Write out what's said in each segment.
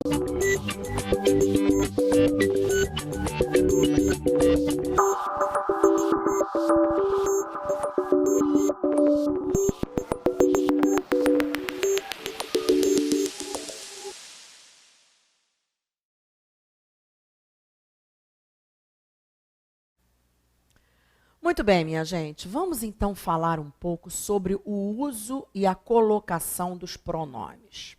Muito bem, minha gente. Vamos então falar um pouco sobre o uso e a colocação dos pronomes.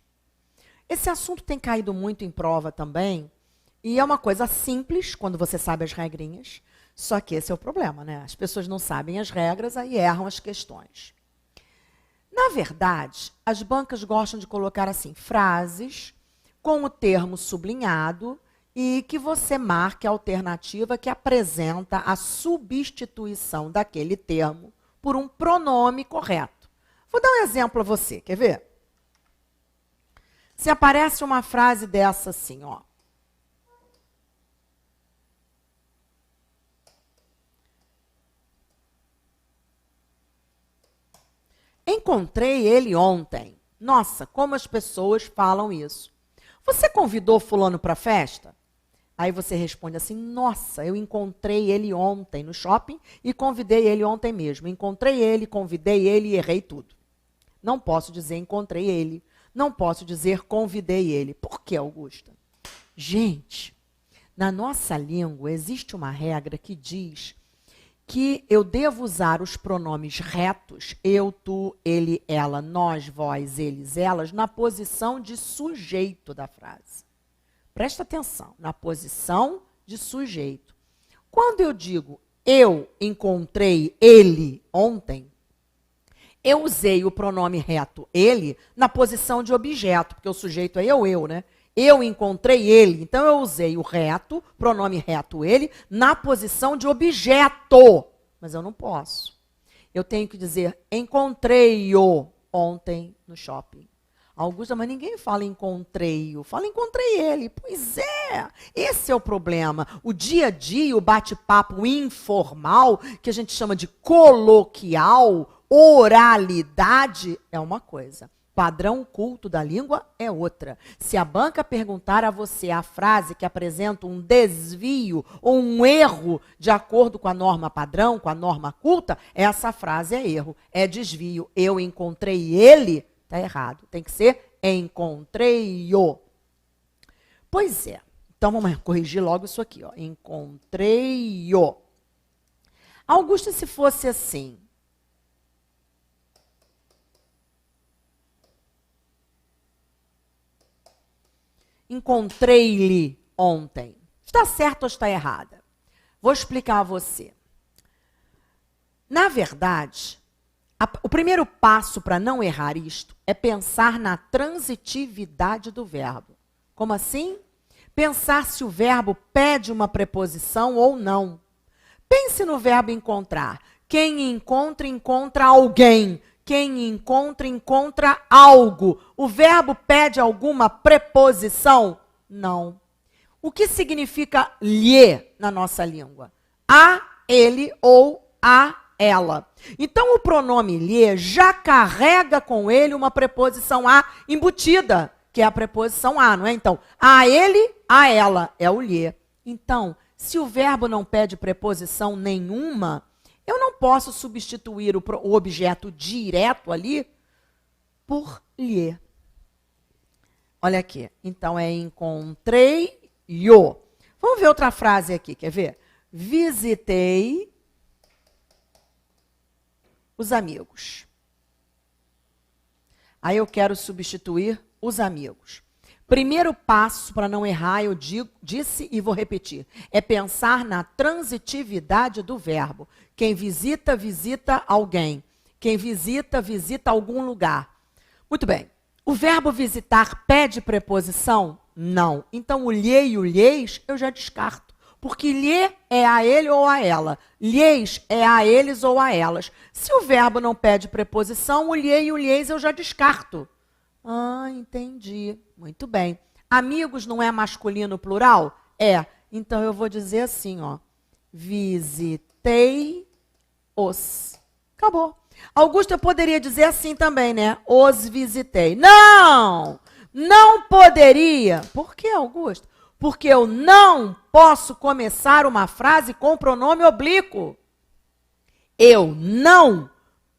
Esse assunto tem caído muito em prova também, e é uma coisa simples quando você sabe as regrinhas, só que esse é o problema, né? As pessoas não sabem as regras, aí erram as questões. Na verdade, as bancas gostam de colocar assim, frases com o termo sublinhado e que você marque a alternativa que apresenta a substituição daquele termo por um pronome correto. Vou dar um exemplo a você, quer ver? Se aparece uma frase dessa assim, ó. Encontrei ele ontem. Nossa, como as pessoas falam isso. Você convidou fulano para a festa? Aí você responde assim, nossa, eu encontrei ele ontem no shopping e convidei ele ontem mesmo. Encontrei ele, convidei ele e errei tudo. Não posso dizer encontrei ele. Não posso dizer convidei ele. Por que, Augusta? Gente, na nossa língua existe uma regra que diz que eu devo usar os pronomes retos, eu, tu, ele, ela, nós, vós, eles, elas, na posição de sujeito da frase. Presta atenção, na posição de sujeito. Quando eu digo eu encontrei ele ontem, eu usei o pronome reto ele na posição de objeto, porque o sujeito é eu, né? Eu encontrei ele, então eu usei o reto, pronome reto ele, na posição de objeto. Mas eu não posso. Eu tenho que dizer encontrei-o ontem no shopping. Augusta, mas ninguém fala encontrei-o, fala encontrei ele. Pois é, esse é o problema. O dia a dia, o bate-papo informal, que a gente chama de coloquial, oralidade, é uma coisa. Padrão culto da língua é outra. Se a banca perguntar a você a frase que apresenta um desvio ou um erro de acordo com a norma padrão, com a norma culta, essa frase é erro, é desvio. Eu encontrei ele, está errado. Tem que ser encontrei-o. Pois é. Então vamos corrigir logo isso aqui, ó. Encontrei-o. Augusta, se fosse assim, encontrei-lhe ontem. Está certo ou está errada? Vou explicar a você. Na verdade, o primeiro passo para não errar isto é pensar na transitividade do verbo. Como assim? Pensar se o verbo pede uma preposição ou não. Pense no verbo encontrar. Quem encontra, encontra alguém. Quem encontra, encontra algo. O verbo pede alguma preposição? Não. O que significa lhe na nossa língua? A ele ou a ela. Então, o pronome lhe já carrega com ele uma preposição a embutida, que é a preposição a, não é? Então, a ele, a ela, é o lhe. Então, se o verbo não pede preposição nenhuma, eu não posso substituir o objeto direto ali por lhe. Olha aqui. Então, é encontrei-o. Vamos ver outra frase aqui, quer ver? Visitei os amigos. Aí eu quero substituir os amigos. Primeiro passo para não errar, eu disse e vou repetir, é pensar na transitividade do verbo. Quem visita, visita alguém. Quem visita, visita algum lugar. Muito bem. O verbo visitar pede preposição? Não. Então, o lhe e o lhes eu já descarto. Porque lhe é a ele ou a ela. Lhes é a eles ou a elas. Se o verbo não pede preposição, o lhe e o lhes eu já descarto. Ah, entendi. Muito bem. Amigos não é masculino plural? É. Então, eu vou dizer assim, ó. Visitei-os. Acabou. Augusto, eu poderia dizer assim também, né? Os visitei. Não! Não poderia. Por que, Augusto? Porque eu não posso começar uma frase com pronome oblíquo. Eu não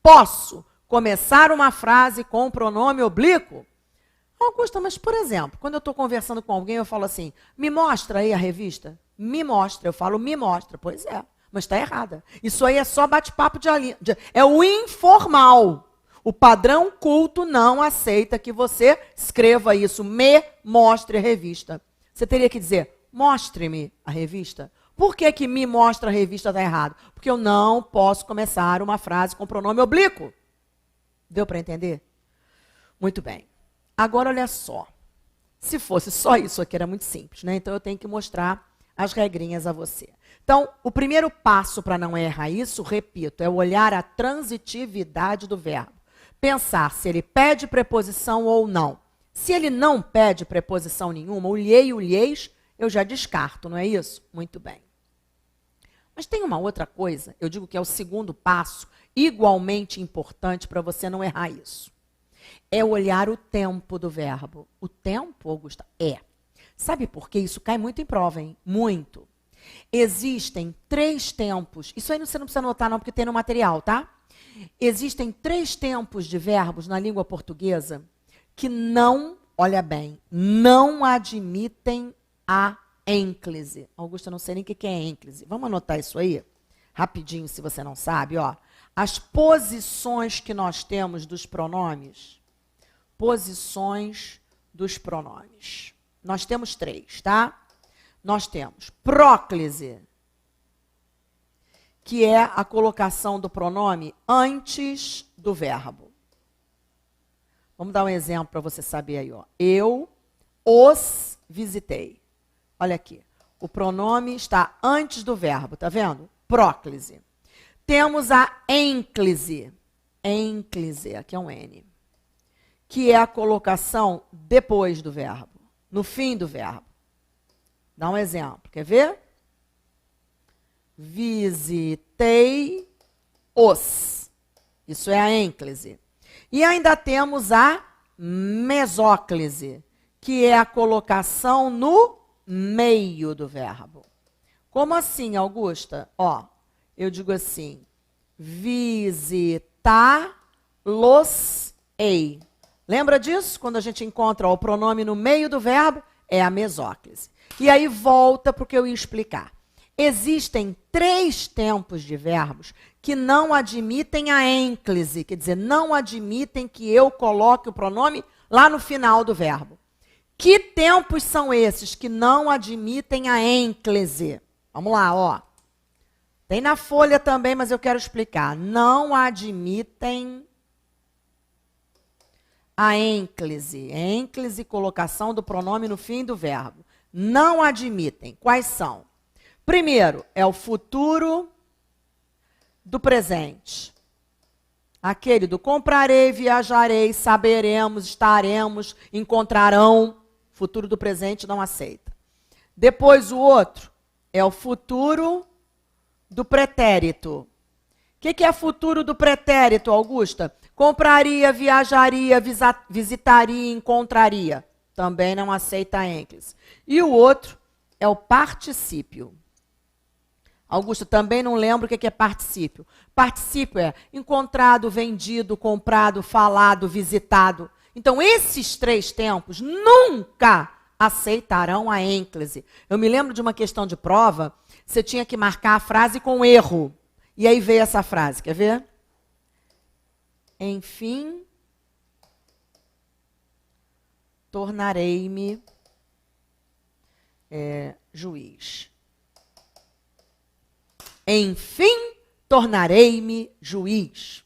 posso começar uma frase com pronome oblíquo. Augusta, mas por exemplo, quando eu estou conversando com alguém, eu falo assim, me mostra aí a revista. Me mostra. Eu falo, me mostra. Pois é, mas está errada. Isso aí é só bate-papo é o informal. O padrão culto não aceita que você escreva isso. Me mostre a revista. Você teria que dizer, mostre-me a revista. Por que que me mostra a revista está errado? Porque eu não posso começar uma frase com pronome oblíquo. Deu para entender? Muito bem. Agora, olha só. Se fosse só isso aqui, era muito simples, né? Então, eu tenho que mostrar as regrinhas a você. Então, o primeiro passo para não errar isso, repito, é olhar a transitividade do verbo. Pensar se ele pede preposição ou não. Se ele não pede preposição nenhuma, o lhe e o lheis, eu já descarto, não é isso? Muito bem. Mas tem uma outra coisa, eu digo que é o segundo passo, igualmente importante para você não errar isso. É olhar o tempo do verbo. O tempo, Augusta, é. Sabe por quê? Isso cai muito em prova, hein? Muito. Existem 3 tempos. Isso aí você não precisa anotar não, porque tem no material, tá? Existem 3 tempos de verbos na língua portuguesa que não, olha bem, não admitem a ênclise. Augusta, eu não sei nem o que é ênclise. Vamos anotar isso aí? Rapidinho, se você não sabe, ó. As posições que nós temos dos pronomes. Posições dos pronomes. Nós temos 3, tá? Nós temos próclise, que é a colocação do pronome antes do verbo. Vamos dar um exemplo para você saber aí, ó. Eu os visitei. Olha aqui. O pronome está antes do verbo, tá vendo? Próclise. Temos a ênclise. Ênclise, aqui é um N. Que é a colocação depois do verbo, no fim do verbo. Dá um exemplo, quer ver? Visitei os. Isso é a ênclise. E ainda temos a mesóclise, que é a colocação no meio do verbo. Como assim, Augusta? Ó, eu digo assim, visitá-los-ei. Lembra disso? Quando a gente encontra o pronome no meio do verbo, é a mesóclise. E aí volta para o que eu ia explicar. Existem 3 tempos de verbos que não admitem a ênclise, quer dizer, não admitem que eu coloque o pronome lá no final do verbo. Que tempos são esses que não admitem a ênclise? Vamos lá, ó. Tem na folha também, mas eu quero explicar. Não admitem a ênclise. Ênclise, colocação do pronome no fim do verbo. Não admitem. Quais são? Primeiro, é o futuro do presente. Aquele do comprarei, viajarei, saberemos, estaremos, encontrarão. Futuro do presente não aceita. Depois o outro é o futuro do pretérito. O que é futuro do pretérito, Augusta? Compraria, viajaria, visitaria, encontraria. Também não aceita a ênclise. E o outro é o particípio. Augusto, também não lembro o que é particípio. Particípio é encontrado, vendido, comprado, falado, visitado. Então, esses 3 tempos nunca aceitarão a ênclise. Eu me lembro de uma questão de prova, você tinha que marcar a frase com erro. E aí veio essa frase, quer ver? Enfim, tornarei-me juiz. Enfim, tornarei-me juiz.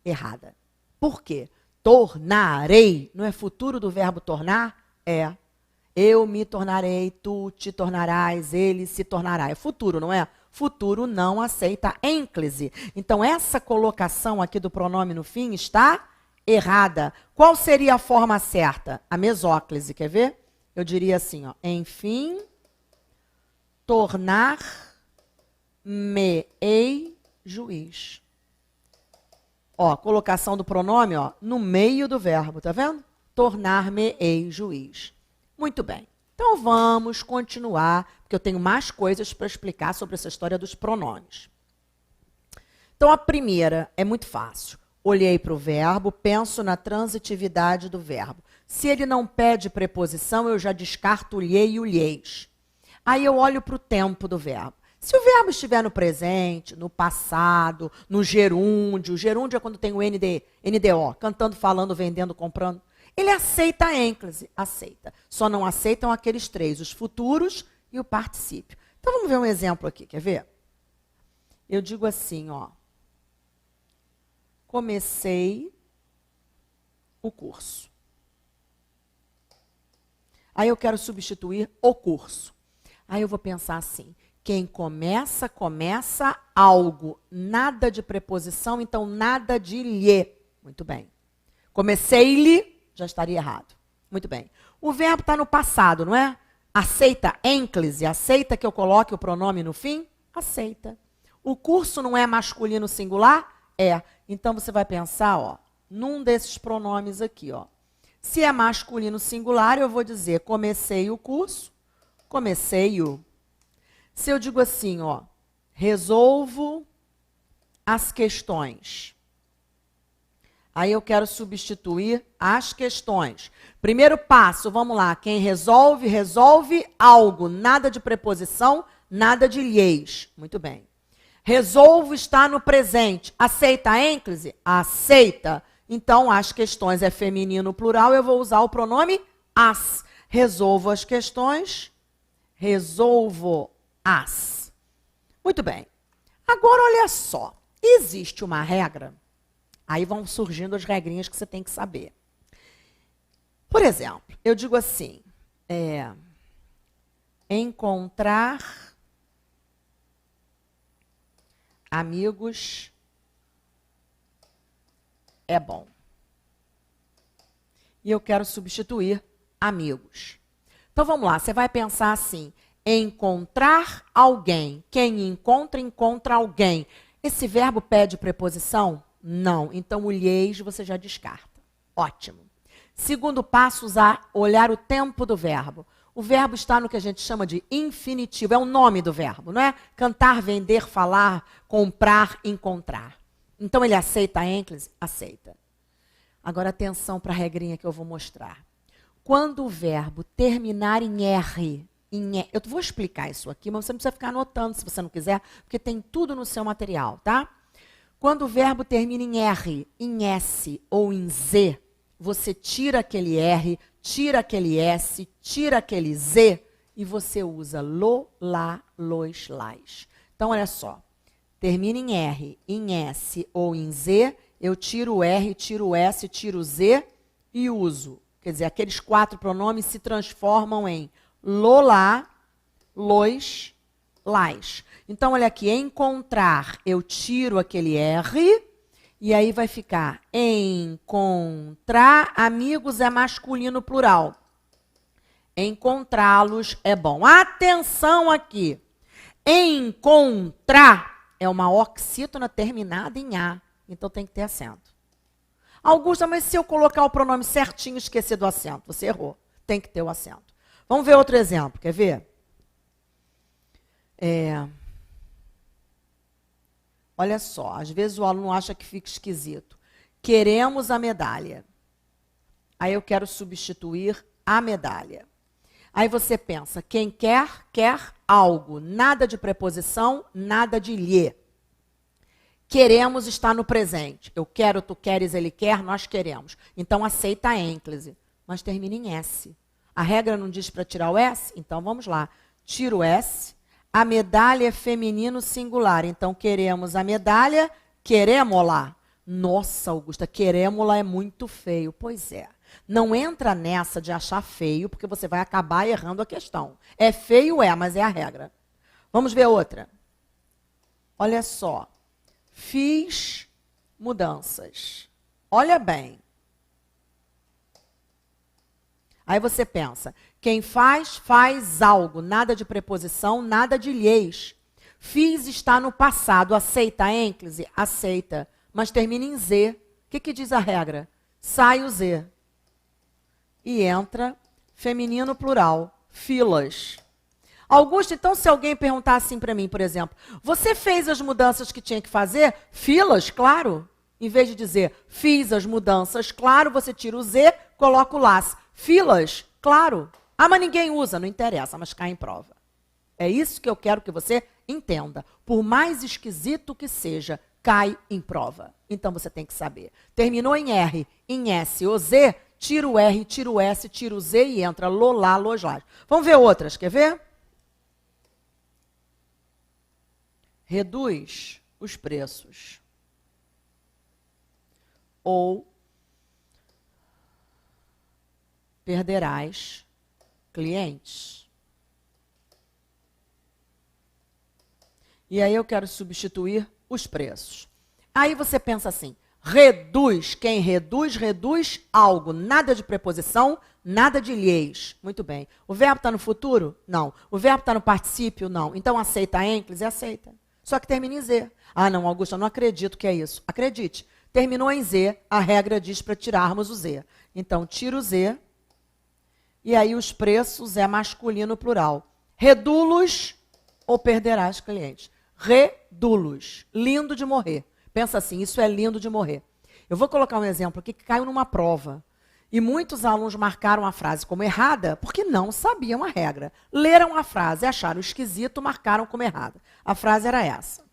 Errada. Por quê? Tornarei. Não é futuro do verbo tornar? É. Eu me tornarei, tu te tornarás, ele se tornará. É futuro, não é? Futuro não aceita ênclise. Então, essa colocação aqui do pronome no fim está errada. Qual seria a forma certa? A mesóclise, quer ver? Eu diria assim, ó. Enfim, tornar-me-ei juiz. Ó, colocação do pronome, ó, no meio do verbo, tá vendo? tornar-me-ei juiz. Muito bem. Então vamos continuar, porque eu tenho mais coisas para explicar sobre essa história dos pronomes. Então a primeira é muito fácil. Olhei para o verbo, penso na transitividade do verbo. Se ele não pede preposição, eu já descarto o lhe e o lheis. Aí eu olho para o tempo do verbo. Se o verbo estiver no presente, no passado, no gerúndio é quando tem o NDO, cantando, falando, vendendo, comprando, ele aceita a ênclise, aceita. Só não aceitam aqueles três, os futuros e o particípio. Então vamos ver um exemplo aqui, quer ver? Eu digo assim, ó. Comecei o curso. Aí eu quero substituir o curso. Aí eu vou pensar assim, quem começa, começa algo. Nada de preposição, então nada de lhe. Muito bem. Comecei-lhe, já estaria errado. Muito bem. O verbo está no passado, não é? Aceita ênclise, aceita que eu coloque o pronome no fim? Aceita. O curso não é masculino singular? É. Então você vai pensar, ó, num desses pronomes aqui, ó. Se é masculino singular, eu vou dizer comecei o curso, comecei-o. Se eu digo assim, ó, resolvo as questões. Aí eu quero substituir as questões. Primeiro passo, vamos lá. Quem resolve, resolve algo. Nada de preposição, nada de lheis. Muito bem. Resolvo está no presente. Aceita a ênclise? Aceita. Então, as questões é feminino plural, eu vou usar o pronome as. Resolvo as questões, resolvo as. Muito bem. Agora, olha só. Existe uma regra. Aí vão surgindo as regrinhas que você tem que saber. Por exemplo, eu digo assim, encontrar amigos é bom. E eu quero substituir amigos. Então vamos lá, você vai pensar assim, encontrar alguém. Quem encontra, encontra alguém. Esse verbo pede preposição? Não. Então o lheis você já descarta. Ótimo. Segundo passo, olhar o tempo do verbo. O verbo está no que a gente chama de infinitivo, é o nome do verbo, não é? Cantar, vender, falar, comprar, encontrar. Então ele aceita a ênclise? Aceita. Agora atenção para a regrinha que eu vou mostrar. Quando o verbo terminar em R, eu vou explicar isso aqui, mas você não precisa ficar anotando se você não quiser, porque tem tudo no seu material, tá? Quando o verbo termina em R, em S ou em Z, você tira aquele R, tira aquele S, tira aquele Z e você usa lo, lá, los, las. Então, olha só. Termina em R, em S ou em Z, eu tiro o R, tiro o S, tiro o Z e uso. Quer dizer, aqueles 4 pronomes se transformam em lo, lá, los, las. Então, olha aqui, encontrar, eu tiro aquele R e aí vai ficar encontrar amigos é masculino plural. Encontrá-los é bom. Atenção aqui. Encontrar é uma oxítona terminada em A. Então tem que ter acento. Augusta, mas se eu colocar o pronome certinho e esquecer do acento? Você errou. Tem que ter o acento. Vamos ver outro exemplo. Quer ver? Olha só, às vezes o aluno acha que fica esquisito. Queremos a medalha. Aí eu quero substituir a medalha. Aí você pensa, quem quer, quer algo. Nada de preposição, nada de lhe. Queremos está no presente. Eu quero, tu queres, ele quer, nós queremos. Então aceita a ênclise, mas termina em S. A regra não diz para tirar o S? Então vamos lá. Tira o S. A medalha é feminino singular. Então queremos a medalha, queremos-la. Nossa, Augusta, queremos-la é muito feio. Pois é. Não entra nessa de achar feio, porque você vai acabar errando a questão. É feio, mas é a regra. Vamos ver outra. Olha só. Fiz mudanças. Olha bem. Aí você pensa, quem faz, faz algo. Nada de preposição, nada de lheis. Fiz está no passado. Aceita a ênclise? Aceita. Mas termina em Z. O que diz a regra? Sai o Z. e entra feminino plural, filas. Augusto, então se alguém perguntar assim para mim, por exemplo, você fez as mudanças que tinha que fazer? Filas, claro. Em vez de dizer, fiz as mudanças, claro, você tira o Z, coloca o las. Filas, claro. Ah, mas ninguém usa, não interessa, mas cai em prova. É isso que eu quero que você entenda. Por mais esquisito que seja, cai em prova. Então você tem que saber. Terminou em R, em S ou Z, tira o R, tira o S, tira o Z e entra lolá, loslá. Vamos ver outras, quer ver? Reduz os preços. Ou perderás clientes. E aí eu quero substituir os preços. Aí você pensa assim, reduz, quem reduz, reduz algo. Nada de preposição, nada de lhes. Muito bem. O verbo está no futuro? Não. O verbo está no particípio? Não. Então aceita a ênclise? Aceita. Só que termina em Z. Ah, não, Augusto, eu não acredito que é isso. Acredite. Terminou em Z, a regra diz para tirarmos o Z. Então, tira o Z, e aí os preços é masculino plural. Redulos ou perderás clientes. Redulos. Lindo de morrer. Pensa assim, isso é lindo de morrer. Eu vou colocar um exemplo aqui que caiu numa prova. E muitos alunos marcaram a frase como errada porque não sabiam a regra. Leram a frase, acharam esquisito, marcaram como errada. A frase era essa.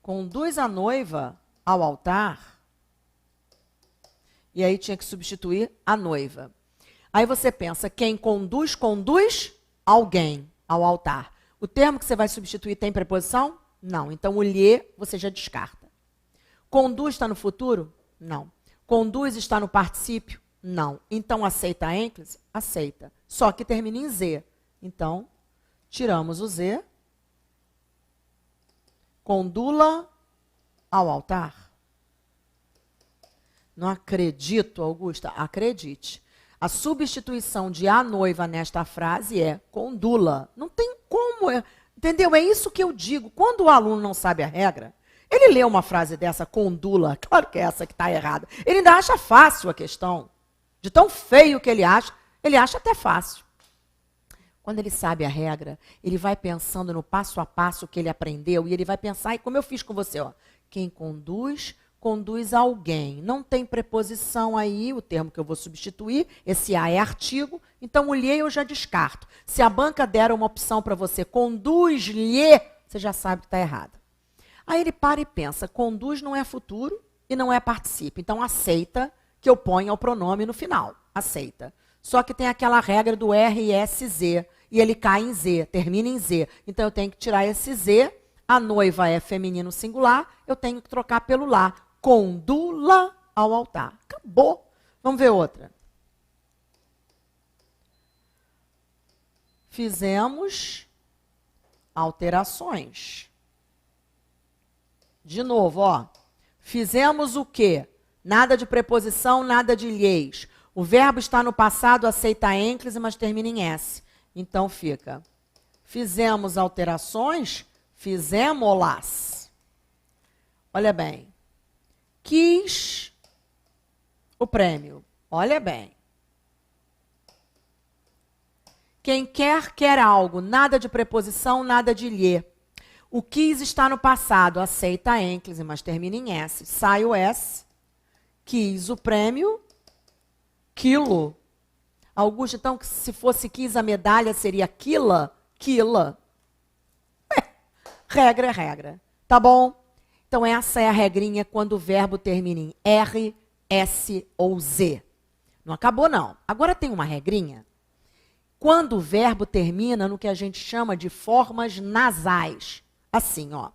Conduz a noiva ao altar. E aí tinha que substituir a noiva. Aí você pensa, quem conduz, conduz alguém ao altar. O termo que você vai substituir tem preposição? Não. Então o lhe você já descarta. Conduz está no futuro? Não. Conduz está no particípio? Não. Então aceita a ênclise? Aceita. Só que termina em Z. Então, tiramos o Z. Condula ao altar. Não acredito, Augusta. Acredite. A substituição de a noiva nesta frase é condula. Não tem como, entendeu? É isso que eu digo. Quando o aluno não sabe a regra, ele lê uma frase dessa, condula, claro que é essa que está errada. Ele ainda acha fácil a questão. De tão feio que ele acha até fácil. Quando ele sabe a regra, ele vai pensando no passo a passo que ele aprendeu e ele vai pensar, e como eu fiz com você, ó, quem conduz, conduz alguém. Não tem preposição aí, o termo que eu vou substituir, esse a é artigo, então o lhe eu já descarto. Se a banca der uma opção para você, conduz-lhe, você já sabe que está errado. Aí ele para e pensa, conduz não é futuro e não é particípio, então aceita que eu ponha o pronome no final, aceita. Só que tem aquela regra do RSZ, e ele cai em Z, termina em Z. Então eu tenho que tirar esse Z, a noiva é feminino singular, eu tenho que trocar pelo lá. Condula ao altar. Acabou. Vamos ver outra. Fizemos alterações. De novo, ó. Fizemos o quê? Nada de preposição, nada de lhes. O verbo está no passado, aceita a ênclise, mas termina em S. Então fica, fizemos alterações, fizemos-las. Olha bem. Quis o prêmio. Olha bem. Quem quer, quer algo. Nada de preposição, nada de lhe. O quis está no passado, aceita a ênclise, mas termina em S. Sai o S. Quis o prêmio, quilo. Augusto, então, se fosse quis a medalha, seria quila? Quila. Regra é regra. Tá bom? Então, essa é a regrinha quando o verbo termina em R, S ou Z. Não acabou, não. Agora tem uma regrinha. Quando o verbo termina no que a gente chama de formas nasais. Assim, ó.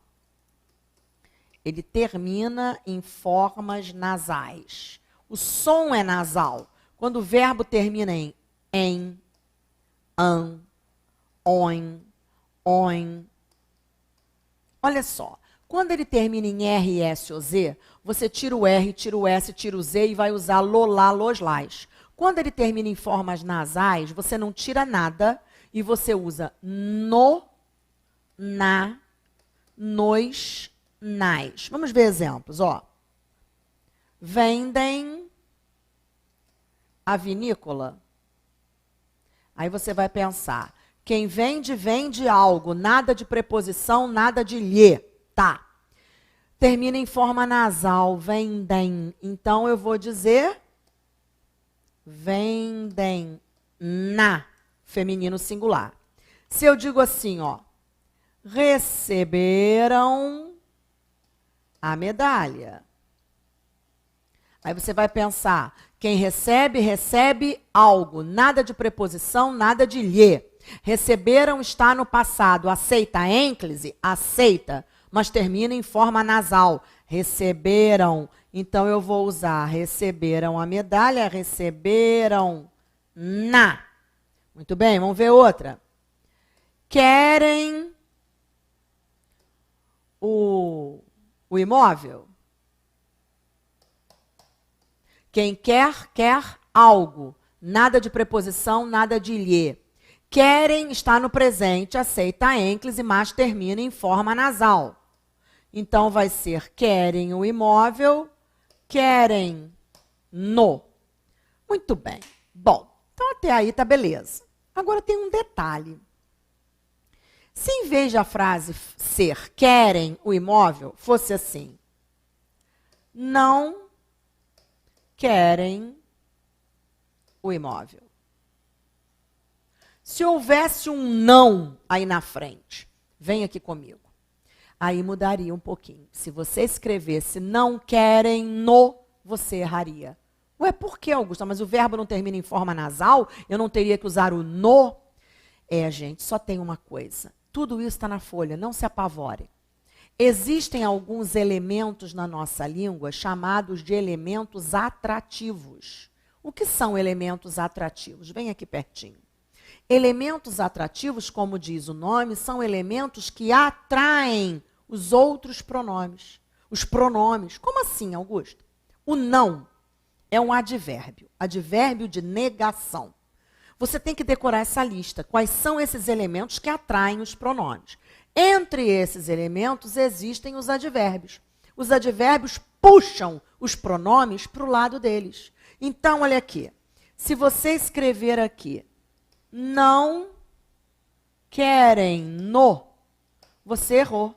Ele termina em formas nasais. O som é nasal. Quando o verbo termina em, an, oin. Olha só. Quando ele termina em R, S ou Z, você tira o R, tira o S, tira o Z e vai usar lolá, loslás. Quando ele termina em formas nasais, você não tira nada e você usa no, na, nos, nas. Vamos ver exemplos, ó. vendem a vinícola. Aí você vai pensar, quem vende, vende algo, nada de preposição, nada de lhe, tá? Termina em forma nasal, vendem. Então eu vou dizer vendem na, feminino singular. Se eu digo assim, ó, receberam a medalha. Aí você vai pensar, quem recebe, recebe algo, nada de preposição, nada de lhe. Receberam está no passado, aceita a ênclise? Aceita, mas termina em forma nasal. Receberam, então eu vou usar receberam a medalha, receberam na. Muito bem, vamos ver outra. Querem o imóvel? Quem quer, quer algo. Nada de preposição, nada de lhe. Querem está no presente, aceita a ênclise, mas termina em forma nasal. Então, vai ser querem o imóvel, querem no. Muito bem. Bom, então até aí tá beleza. Agora tem um detalhe. Se em vez da frase ser querem o imóvel, fosse assim, não querem o imóvel. Se houvesse um não aí na frente, vem aqui comigo. Aí mudaria um pouquinho. Se você escrevesse não querem no, você erraria. Ué, por que, Augusta? Mas o verbo não termina em forma nasal? Eu não teria que usar o no? Gente, só tem uma coisa. Tudo isso está na folha, não se apavore. Existem alguns elementos na nossa língua chamados de elementos atrativos. O que são elementos atrativos? Vem aqui pertinho. Elementos atrativos, como diz o nome, são elementos que atraem os outros pronomes. Os pronomes. Como assim, Augusto? O não é um advérbio, advérbio de negação. Você tem que decorar essa lista. Quais são esses elementos que atraem os pronomes? Entre esses elementos existem os advérbios. Os advérbios puxam os pronomes para o lado deles. Então, olha aqui. Se você escrever aqui, não querem no, você errou.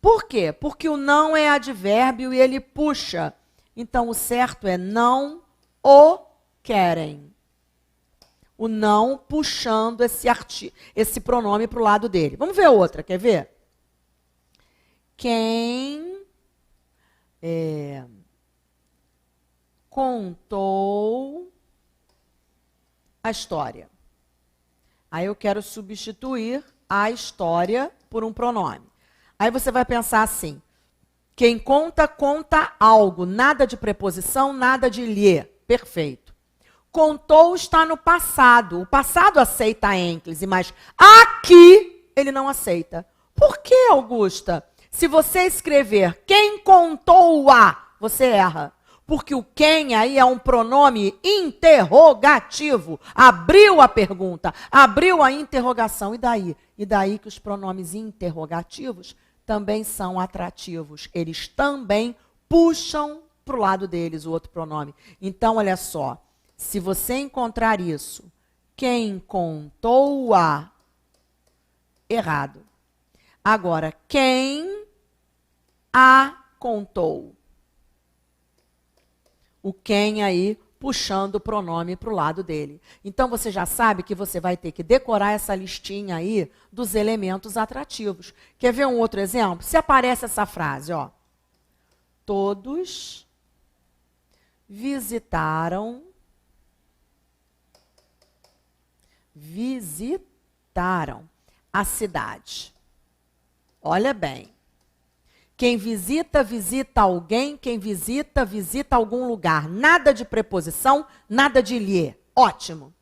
Por quê? Porque o não é advérbio e ele puxa. Então, o certo é não o querem. O não puxando esse pronome para o lado dele. Vamos ver outra, quer ver? Quem contou a história. Aí eu quero substituir a história por um pronome. Aí você vai pensar assim, quem conta, conta algo, nada de preposição, nada de lhe. Perfeito. Contou está no passado. O passado aceita a ênclise, mas aqui ele não aceita. Por que, Augusta? Se você escrever quem contou a, você erra. Porque o quem aí é um pronome interrogativo. Abriu a pergunta, abriu a interrogação. E daí? E daí que os pronomes interrogativos também são atrativos. Eles também puxam para o lado deles o outro pronome. Então, olha só. Se você encontrar isso, quem contou a, errado. Agora, quem a contou. O quem aí puxando o pronome para o lado dele. Então, você já sabe que você vai ter que decorar essa listinha aí dos elementos atrativos. Quer ver um outro exemplo? Se aparece essa frase, ó. Todos visitaram a cidade. Olha bem. Quem visita, visita alguém. Quem visita, visita algum lugar. Nada de preposição, nada de lhe. Ótimo.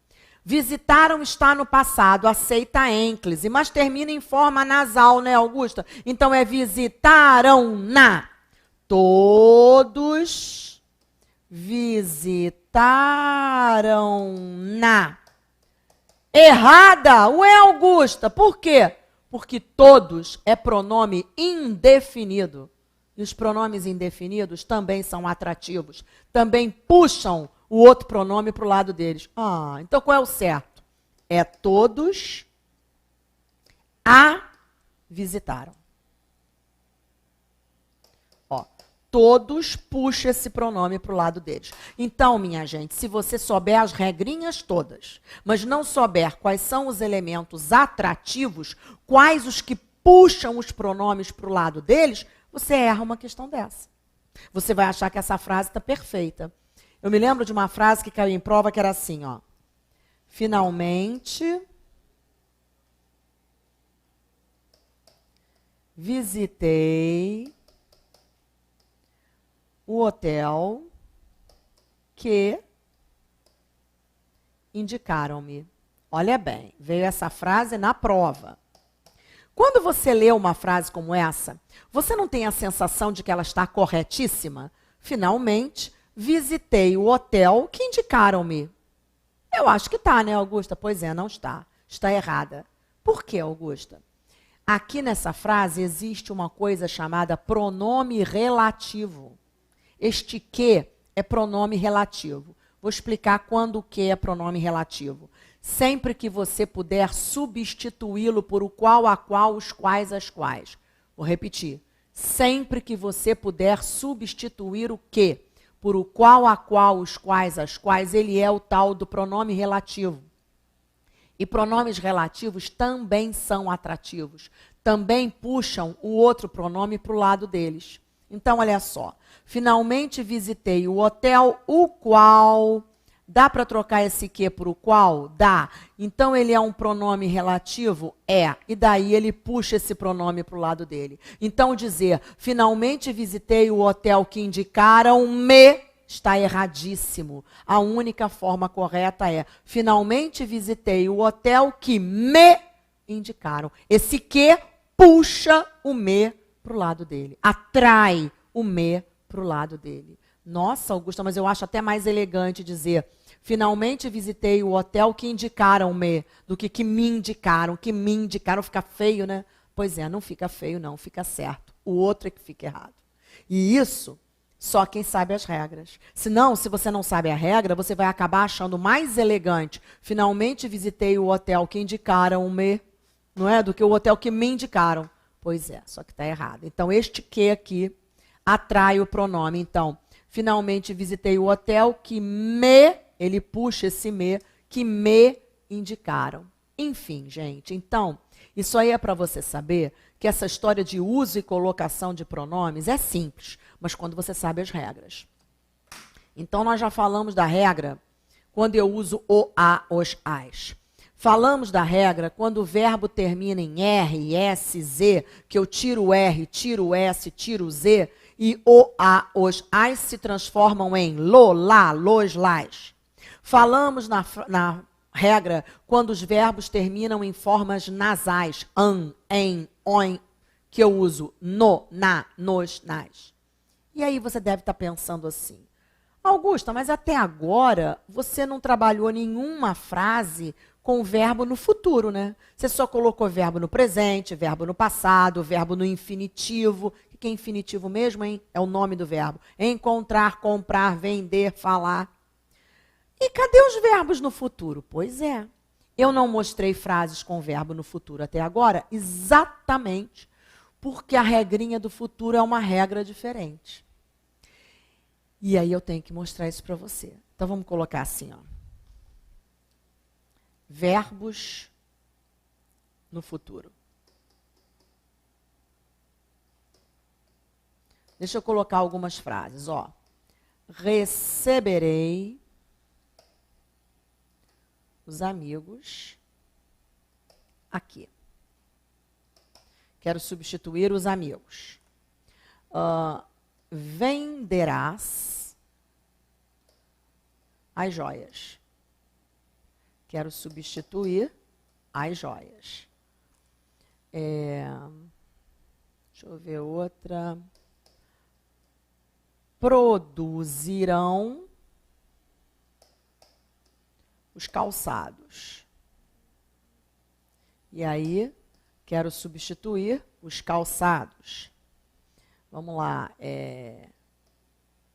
Visitaram está no passado, aceita a ênclise, mas termina em forma nasal, né, Augusta? Então é visitaram na. Todos visitaram na. Errada! Ué, Augusta, por quê? Porque todos é pronome indefinido. E os pronomes indefinidos também são atrativos. Também puxam o outro pronome para o lado deles. Ah, então qual é o certo? É todos a visitaram. Ó, todos puxam esse pronome para o lado deles. Então, minha gente, se você souber as regrinhas todas, mas não souber quais são os elementos atrativos, quais os que puxam os pronomes para o lado deles, você erra uma questão dessa. Você vai achar que essa frase está perfeita. Eu me lembro de uma frase que caiu em prova que era assim, ó. Finalmente visitei o hotel que indicaram-me. Olha bem, veio essa frase na prova. Quando você lê uma frase como essa, você não tem a sensação de que ela está corretíssima? Finalmente, visitei o hotel que indicaram-me. Eu acho que está, né, Augusta? Pois é, não está. Está errada. Por quê, Augusta? Aqui nessa frase existe uma coisa chamada pronome relativo. Este que é pronome relativo. Vou explicar quando o que é pronome relativo. Sempre que você puder substituí-lo por o qual, a qual, os quais, as quais. Vou repetir. Sempre que você puder substituir o que por o qual, a qual, os quais, as quais, ele é o tal do pronome relativo. E pronomes relativos também são atrativos. Também puxam o outro pronome para o lado deles. Então, olha só. Finalmente visitei o hotel, o qual... Dá para trocar esse que por o qual? Dá. Então, ele é um pronome relativo? É. E daí ele puxa esse pronome para o lado dele. Então, dizer, finalmente visitei o hotel que indicaram-me, está erradíssimo. A única forma correta é, finalmente visitei o hotel que me indicaram. Esse que puxa o me para o lado dele. Atrai o me para o lado dele. Nossa, Augusta, mas eu acho até mais elegante dizer, finalmente visitei o hotel que indicaram-me, do que me indicaram. Que me indicaram fica feio, né? Pois é, não fica feio não, fica certo. O outro é que fica errado. E isso, só quem sabe as regras. Senão, se você não sabe a regra, você vai acabar achando mais elegante. Finalmente visitei o hotel que indicaram-me, não é? Do que o hotel que me indicaram. Pois é, só que está errado. Então, este que aqui atrai o pronome. Então, finalmente visitei o hotel que me, ele puxa esse me, que me indicaram. Enfim, gente, então, isso aí é para você saber que essa história de uso e colocação de pronomes é simples, mas quando você sabe as regras. Então, nós já falamos da regra quando eu uso o, a, os, as. Falamos da regra quando o verbo termina em R, S, Z, que eu tiro o R, tiro o S, tiro o Z, e o, a, os, as se transformam em lo, lá, los, las. Falamos na regra quando os verbos terminam em formas nasais, an, em, on, que eu uso no, na, nos, nas. E aí você deve estar pensando assim, Augusta, mas até agora você não trabalhou nenhuma frase com o verbo no futuro, né? Você só colocou verbo no presente, verbo no passado, verbo no infinitivo. O que é infinitivo mesmo, hein? É o nome do verbo. Encontrar, comprar, vender, falar. E cadê os verbos no futuro? Pois é. Eu não mostrei frases com verbo no futuro até agora, exatamente porque a regrinha do futuro é uma regra diferente. E aí eu tenho que mostrar isso para você. Então vamos colocar assim, ó. Verbos no futuro. Deixa eu colocar algumas frases, ó. Receberei os amigos aqui. Quero substituir os amigos. Venderás as joias. Quero substituir as joias. Deixa eu ver outra. Produzirão os calçados. E aí, quero substituir os calçados. Vamos lá.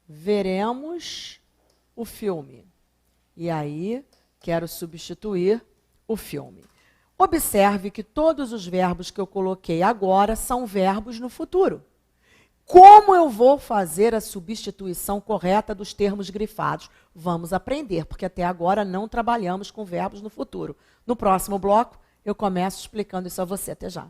Veremos o filme. E aí, quero substituir o filme. Observe que todos os verbos que eu coloquei agora são verbos no futuro. Como eu vou fazer a substituição correta dos termos grifados? Vamos aprender, porque até agora não trabalhamos com verbos no futuro. No próximo bloco, eu começo explicando isso a você. Até já.